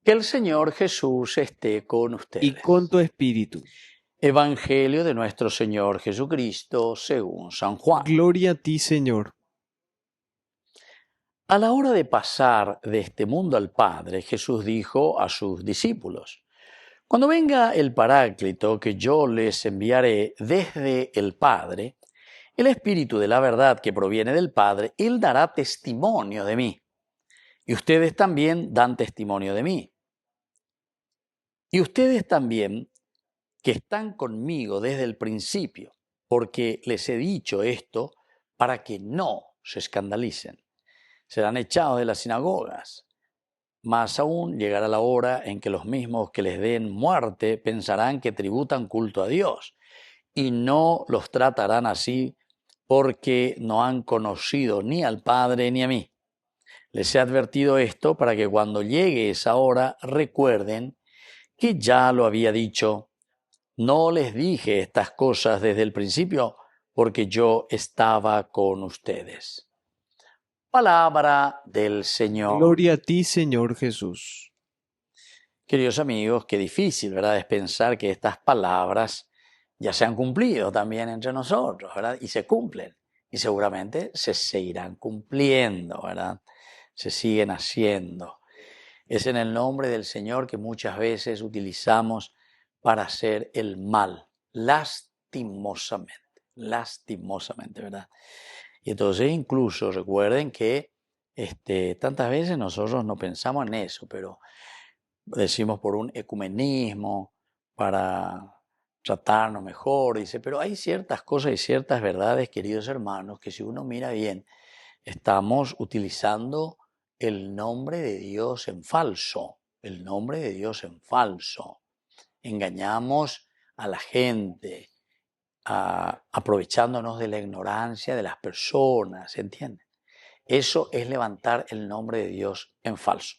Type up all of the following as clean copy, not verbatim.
Que el Señor Jesús esté con y ustedes. con tu espíritu. Evangelio de nuestro Señor Jesucristo según San Juan. Gloria a ti, Señor. A la hora de pasar de este mundo al Padre, Jesús dijo a sus discípulos: Cuando venga el Paráclito que yo les enviaré desde el Padre, el Espíritu de la verdad que proviene del Padre, Él dará testimonio de mí. Y ustedes también dan testimonio de mí. Y ustedes también, que están conmigo desde el principio, porque les he dicho esto para que no se escandalicen. Serán echados de las sinagogas. Más aún llegará la hora en que los mismos que les den muerte pensarán que tributan culto a Dios, y no los tratarán así porque no han conocido ni al Padre ni a mí. Les he advertido esto para que cuando llegue esa hora recuerden que ya lo había dicho. No les dije estas cosas desde el principio porque yo estaba con ustedes. Palabra del Señor. Gloria a ti, Señor Jesús. Queridos amigos, qué difícil, ¿verdad?, es pensar que estas palabras ya se han cumplido también entre nosotros, ¿verdad? Y se cumplen. Y seguramente se seguirán cumpliendo, ¿verdad? Se siguen haciendo. Es en el nombre del Señor que muchas veces utilizamos para hacer el mal, lastimosamente, ¿verdad? Y entonces incluso recuerden que tantas veces nosotros no pensamos en eso, pero decimos por un ecumenismo, para tratarnos mejor, dice, pero hay ciertas cosas y ciertas verdades, queridos hermanos, que si uno mira bien, estamos utilizando el nombre de Dios en falso, el nombre de Dios en falso. Engañamos a la gente, aprovechándonos de la ignorancia de las personas, ¿entienden? Eso es levantar el nombre de Dios en falso.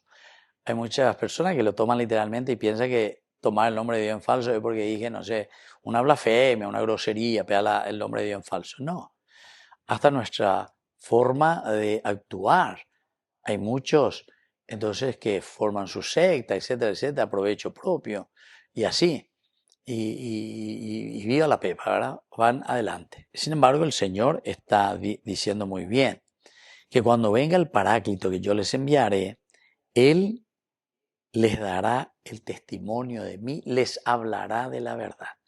Hay muchas personas que lo toman literalmente y piensan que tomar el nombre de Dios en falso es porque dije, no sé, una blasfemia, una grosería, pegar el nombre de Dios en falso. No, hasta nuestra forma de actuar. Hay muchos, entonces, que forman su secta, etcétera, etcétera, provecho propio, y así. Y viva la pepa, ¿verdad? Van adelante. Sin embargo, el Señor está diciendo muy bien que cuando venga el Paráclito que yo les enviaré, Él les dará el testimonio de mí, les hablará de la verdad.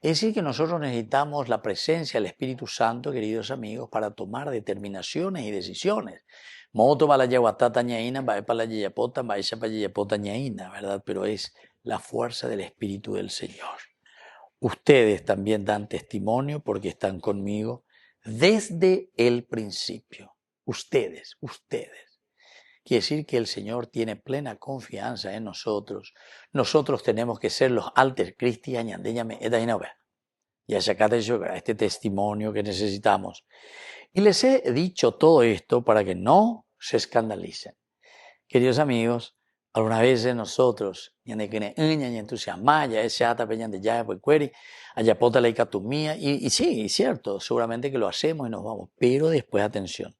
Es decir, que nosotros necesitamos la presencia del Espíritu Santo, queridos amigos, para tomar determinaciones y decisiones. Moto para la yaguatata ñaína, va para la yayapota, va para yayapota ñaína, ¿verdad? Pero es la fuerza del Espíritu del Señor. Ustedes también dan testimonio porque están conmigo desde el principio. Ustedes. Quiere decir que el Señor tiene plena confianza en nosotros. Nosotros tenemos que ser los alter Christi añandeñame edainove. Y sacate este testimonio que necesitamos. Y les he dicho todo esto para que no se escandalicen. Queridos amigos, algunas veces nosotros, y sí, es cierto, seguramente que lo hacemos y nos vamos, pero después, atención,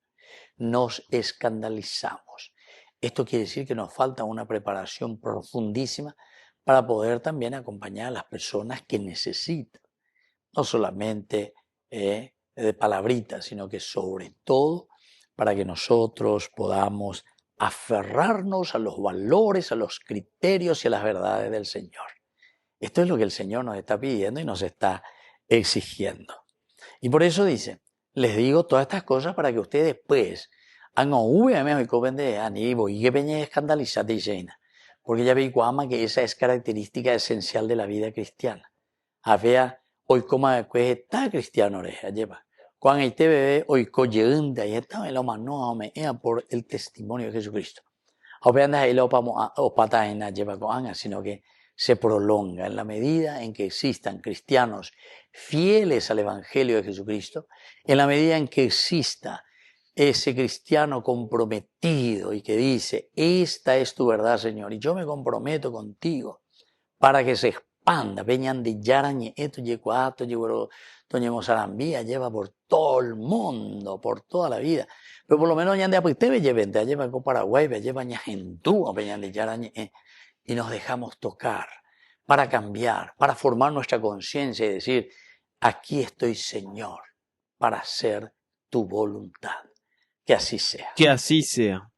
nos escandalizamos. Esto quiere decir que nos falta una preparación profundísima para poder también acompañar a las personas que necesitan, no solamente de palabritas, sino que sobre todo para que nosotros podamos aferrarnos a los valores, a los criterios y a las verdades del Señor. Esto es lo que el Señor nos está pidiendo y nos está exigiendo. Y por eso dice, les digo todas estas cosas para que ustedes pues porque ya veis que esa es característica esencial de la vida cristiana. Había hoy como está cristiano lleva. Cuando este bebé hoy coyeunda y está en lo mano por el testimonio de Jesucristo. Sino que se prolonga en la medida en que existan cristianos fieles al Evangelio de Jesucristo, en la medida en que exista ese cristiano comprometido y que dice, esta es tu verdad, Señor, y yo me comprometo contigo para que se expanda, veñan de yarañe, esto yecuato, toñemos arambía, lleva por todo el mundo, por toda la vida. Pero por lo menos ya de apetebe lleven, te lleva con Paraguay, lleva ña gentú, veñan de yarañe, y nos dejamos tocar para cambiar, para formar nuestra conciencia y decir, aquí estoy, Señor, para hacer tu voluntad. Que así sea. Que así sea.